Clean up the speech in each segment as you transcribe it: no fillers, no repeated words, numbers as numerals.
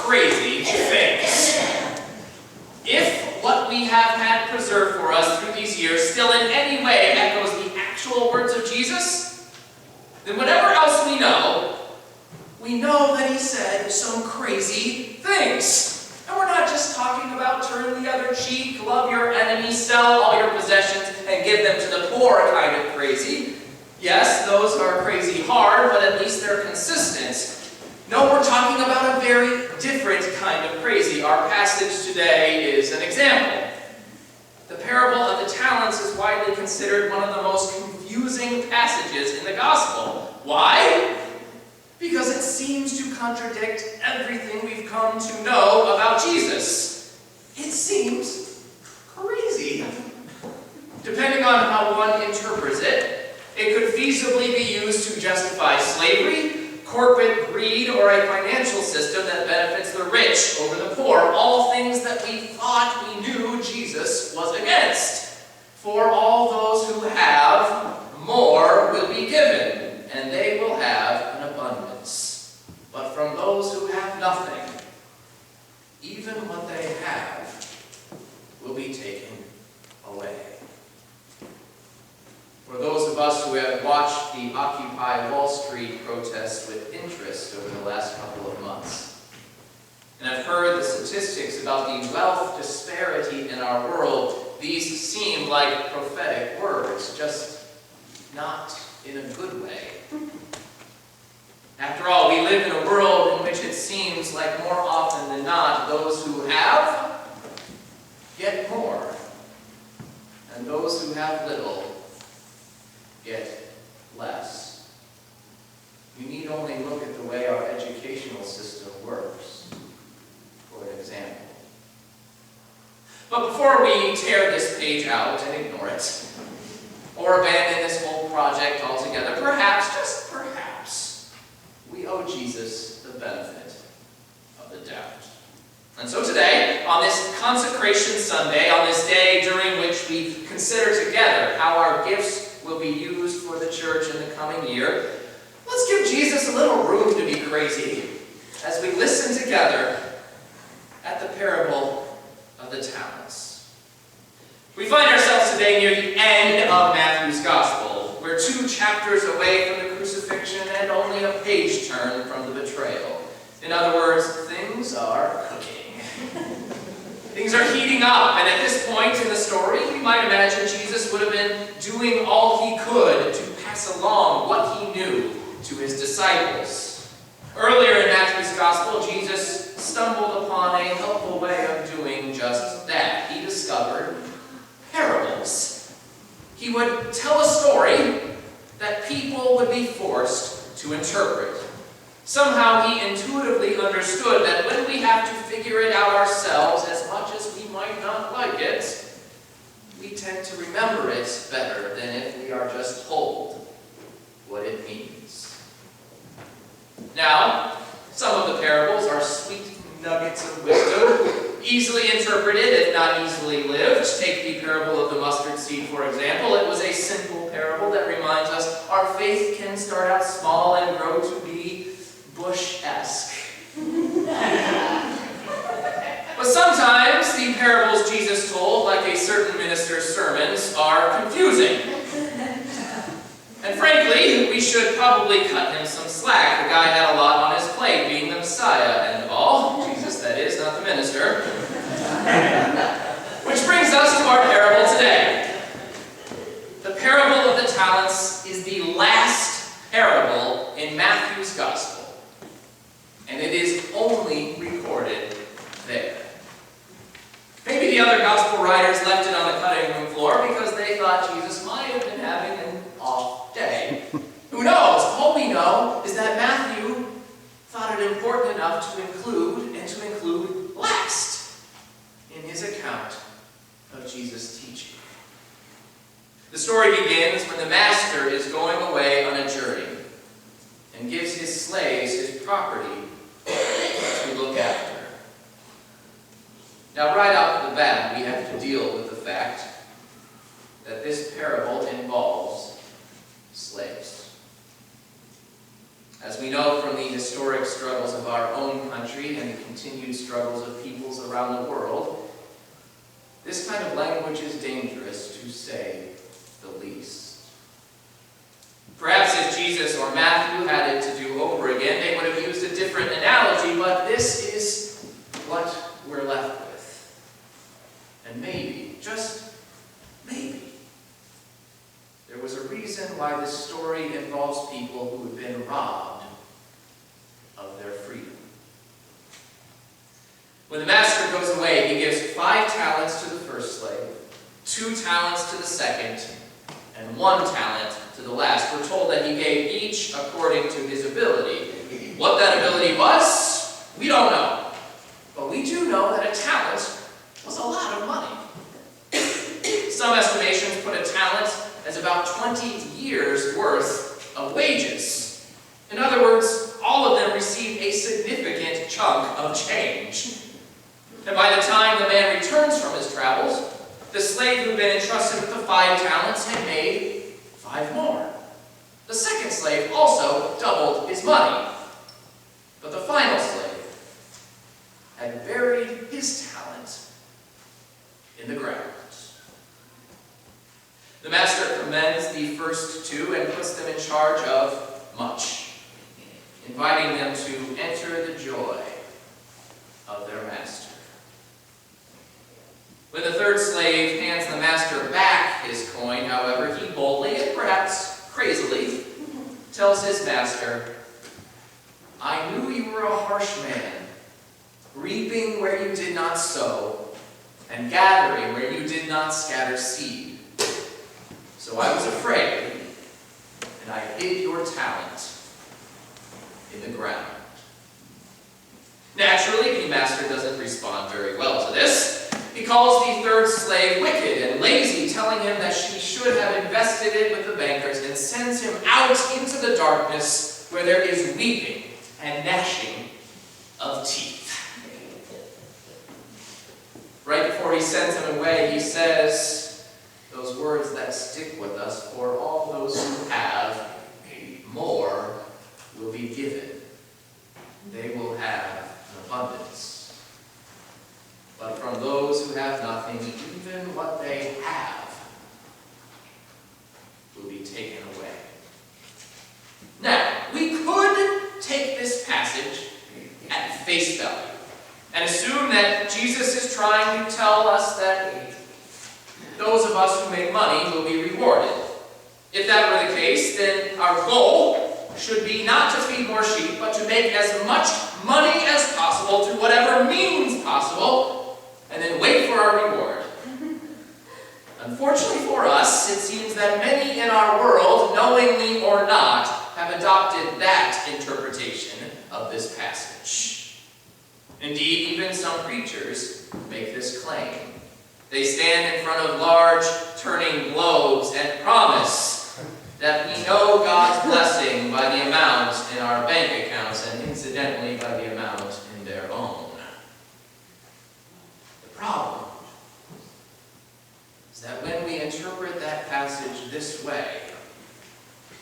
crazy things. If what we have had preserved for us through these years still in any way echoes the actual words of Jesus, then whatever else we know that he said some crazy things. And we're not just talking about turn the other cheek, love your enemy, sell all your possessions, and give them to the poor kind of crazy. Yes, those are crazy hard, but at least they're consistent. No, we're talking about a very different kind of crazy. Our passage today is an example. The parable of the talents is widely considered one of the most confusing passages in the gospel. Why? Because it seems to contradict everything we've come to know about Jesus. It seems crazy. Depending on how one interprets it, it could feasibly be used to justify slavery, corporate greed, or a financial system that benefits the rich over the poor, all things that we thought we knew Jesus was against. For all those who have, more will be given, and they will have an abundance. But from those who have nothing, even what they have will be taken away. For those of us who have watched the Occupy Wall Street protests with interest over the last couple of months, and have heard the statistics about the wealth disparity in our world, these seem like prophetic words, just not in a good way. After all, we live in a world in which it seems like more often than not, those who have get more, and those who have little get less. You need only look at the way our educational system works for an example. But before we tear this page out and ignore it, or abandon this whole project altogether, perhaps, just perhaps, we owe Jesus the benefit of the doubt. And so today, on this Consecration Sunday, on this day during which we consider together how our gifts will be used for the church in the coming year, let's give Jesus a little room to be crazy as we listen together at the parable of the talents. We find ourselves today near the end of Matthew's Gospel. We're 2 chapters away from the crucifixion and only a page turn from the betrayal. In other words, things are cooking. Things are heating up, and at this point in the story, we might imagine Jesus would have been doing all he could to pass along what he knew to his disciples. Earlier in Matthew's Gospel, Jesus stumbled upon a helpful way of doing just that. He discovered parables. He would tell a story that people would be forced to interpret. Somehow he intuitively understood that when we have to figure it out ourselves, as much as we might not like it, we tend to remember it better than if we are just told what it means. Now, some of the parables are sweet nuggets of wisdom, easily interpreted if not easily lived. Take the parable of the mustard seed, for example. It was a simple parable that reminds us our faith can start out small and grow to be Bush-esque. But sometimes the parables Jesus told, like a certain minister's sermons, are confusing. And frankly, we should probably cut him some slack. The guy had a lot on his plate, being the Messiah and all. Jesus, that is, not the minister. Which brings us to our parable today. The parable of the talents is the last parable in Matthew's Gospel. And it is only recorded there. Maybe the other gospel writers left it on the cutting room floor because they thought Jesus might have been having an off day. Who knows? All we know is that Matthew thought it important enough to include last in his account of Jesus' teaching. The story begins when the master is going away on a journey and gives his slaves his property to look after. Now, right off the bat, we have to deal with the fact that this parable involves slaves. As we know from the historic struggles of our own country and the continued struggles of peoples around the world, this kind of language is dangerous, to say the least. Perhaps if Jesus or Matthew had it to do over again, they would have used a different analogy, but this is what we're left with. And maybe, just maybe, there was a reason why this story involves people who have been robbed of their freedom. When the master goes away, he gives 5 talents to the first slave, 2 talents to the second, and 1 talent to the last. We're told that he gave each according to his ability. What that ability was, we don't know. But we do know that a talent was a lot of money. Some estimations put a talent as about 20 years' worth of wages. In other words, all of them received a significant chunk of change. And by the time the man returns from his travels, the slave who'd been entrusted with the 5 talents had made 5 more. The second slave also doubled his money. But the final slave had buried his talent in the ground. The master commends the first 2 and puts them in charge of much, inviting them to enter the joy of their master. When the third slave hands the master back his coin, however, he boldly and perhaps crazily tells his master, "I knew you were a harsh man, reaping where you did not sow, and gathering where you did not scatter seed. So I was afraid, and I hid your talent in the ground." Naturally, the master doesn't respond very well to this. He calls the third slave wicked and lazy, telling him that he should have invested it with the bankers, and sends him out into the darkness where there is weeping and gnashing of teeth. Right before he sends him away, he says those words that stick with us: "For all those who have, more will be given. They will have an abundance. But from those who have nothing, even what they have will be taken away." Now, we could take this passage at face value and assume that Jesus is trying to tell us that those of us who make money will be rewarded. If that were the case, then our goal should be not to feed more sheep, but to make as much money as possible through whatever means possible, and then wait for our reward. Unfortunately for us, it seems that many in our world, knowingly or not, have adopted that interpretation of this passage. Indeed, even some preachers make this claim. They stand in front of large turning globes and promise that we know God's blessing by the amount in our bank accounts, and incidentally by the amount in their own. The problem is that when we interpret that passage this way,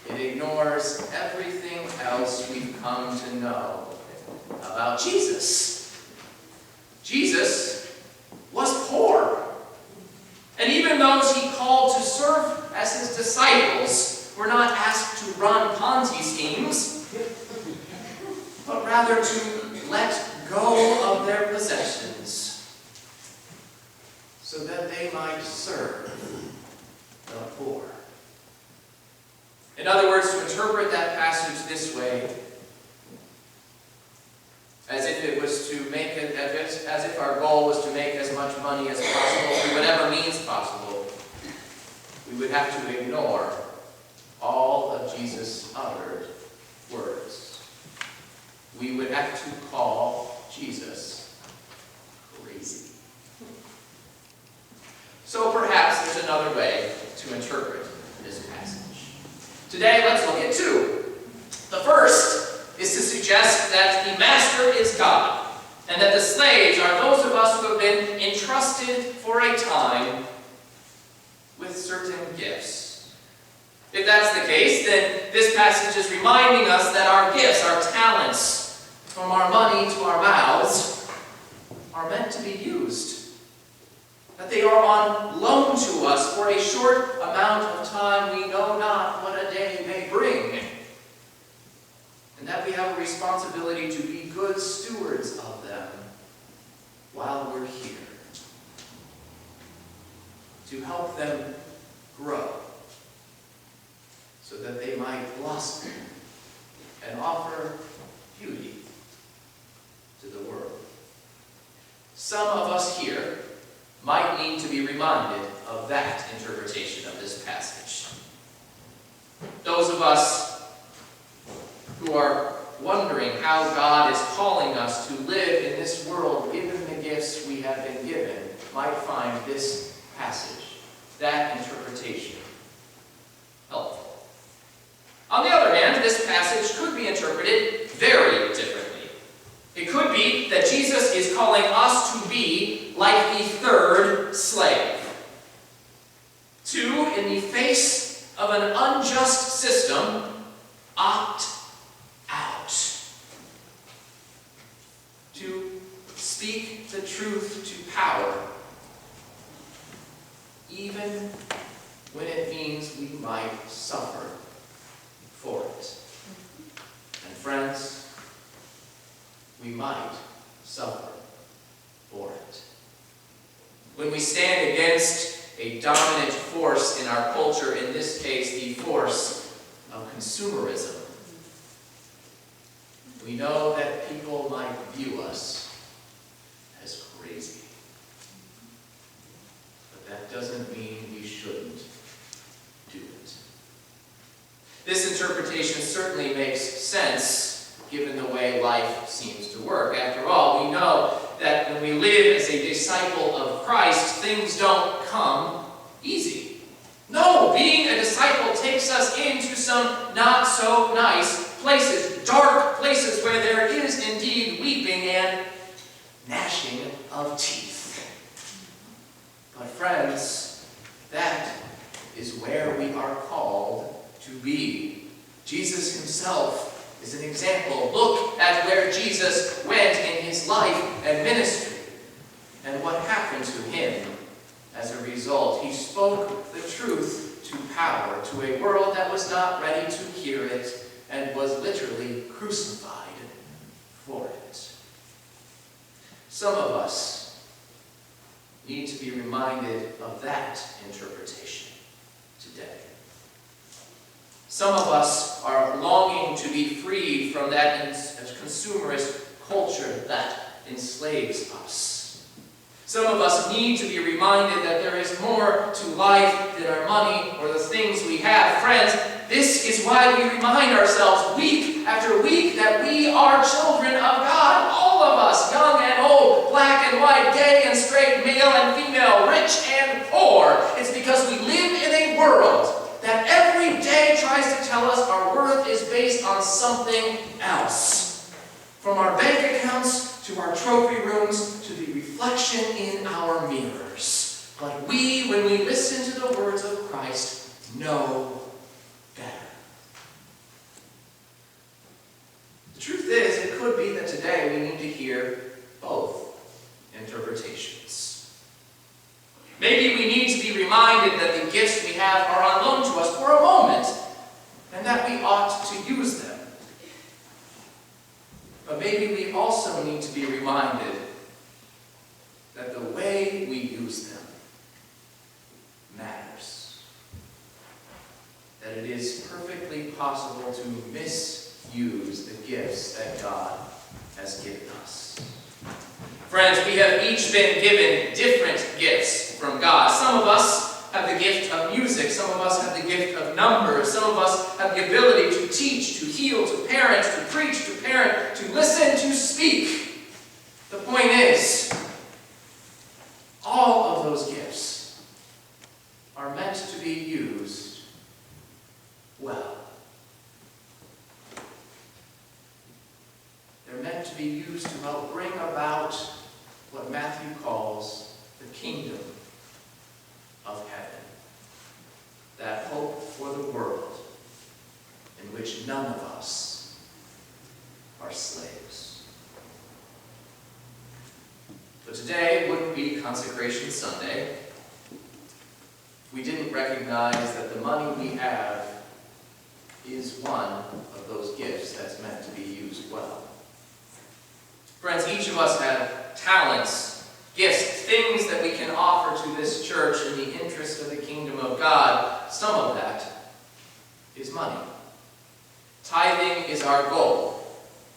it ignores everything else we've come to know about Jesus. Jesus was poor. And even those he called to serve as his disciples were not asked to run Ponzi schemes, but rather to let go of their possessions so that they might serve the poor. In other words, to interpret that passage this way, as if it was to make it, as if our goal was to make as much money as possible through whatever means possible, we would have to ignore all of Jesus' uttered words. We would have to call Jesus crazy. So perhaps there's another way to interpret this passage. Today, let's look at 2. The first is to suggest that the master is God, and that the slaves are those of us who have been entrusted for a time with certain gifts. If that's the case, then this passage is reminding us that our gifts, our talents, from our money to our mouths, are meant to be used. That they are on loan to us for a short amount of time. We know not what a day may bring. And that we have a responsibility to be good stewards of them while we're here. To help them grow, so that they might blossom and offer beauty to the world. Some of us here might need to be reminded of that interpretation of this passage. Those of us who are wondering how God is calling us to live in this world, given the gifts we have been given, might find this passage, that interpretation, helpful. On the other hand, this passage could be interpreted very differently. It could be that Jesus is calling us to be like the third slave. To, in the face of an unjust system, opt out. To speak the truth to power, even when it means we might suffer for it. And friends, we might suffer for it. When we stand against a dominant force in our culture, in this case the force of consumerism, we know that people might view us as crazy. But that doesn't mean we shouldn't do it. This interpretation certainly makes sense given the way life seems to work. After all, we know that when we live as a disciple of Christ, things don't come easy. No, being a disciple takes us into some not so nice places, dark places where there is indeed weeping and gnashing of teeth. But friends, that is where we are called to be. Jesus himself is an example. Look at where Jesus went in his life and ministry and what happened to him as a result. He spoke the truth to power, to a world that was not ready to hear it and was literally crucified for it. Some of us need to be reminded of that interpretation today. Some of us are longing to be freed from that consumerist culture that enslaves us. Some of us need to be reminded that there is more to life than our money or the things we have. Friends, this is why we remind ourselves week after week that we are children of God. All of us, young and old, black and white, gay and straight, male and female, rich and poor. It's because we live in a world that every day tries to tell us our worth is based on something else. From our bank accounts to our trophy rooms to the reflection in our mirrors. But we, when we listen to the words of Christ, know better. The truth is, it could be that today we need to hear both interpretations. Maybe we need to be reminded that the gifts we have are on loan to us for a moment, and that we ought to use them. But maybe we also need to be reminded that the way we use them matters. That it is perfectly possible to misuse the gifts that God has given us. Friends, we have each been given different gifts from God. Some of us have the gift of music. Some of us have the gift of numbers. Some of us have the ability to teach, to heal, to parent, to preach, to parent, to listen, to speak. The point is, all of those gifts are meant to be used well. They're meant to be used to help bring about what Matthew calls the kingdom of heaven. That hope for for the world in which none of us are slaves. But today wouldn't be Consecration Sunday if we didn't recognize that the money we have is one of those gifts that's meant to be used well. Friends, each of us have talents, gifts, things that we can offer to this church in the interest of the kingdom of God. Some of that is money. Tithing is our goal,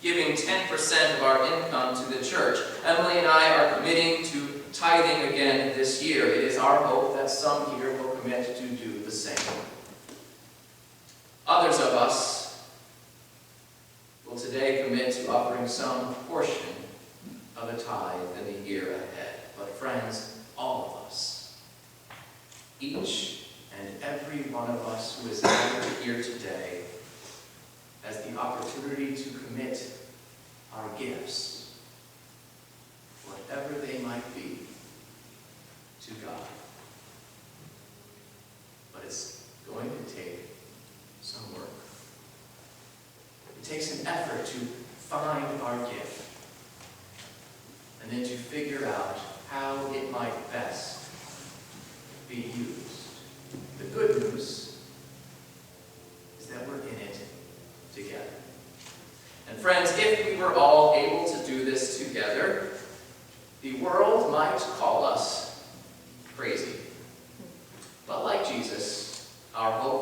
giving 10% of our income to the church. Emily and I are committing to tithing again this year. It is our hope that some here will commit to do the same. Others of us will today commit to offering some portion of a tithe in the year ahead. But friends, all of us, each and every one of us who is gathered here today, has the opportunity to commit our gifts, whatever they might be, to God. But it's going to take some work. It takes an effort to find our gift and then to figure out how it might best be used. The good news is that we're in it together. And friends, if we were all able to do this together, the world might call us crazy. But like Jesus, our hope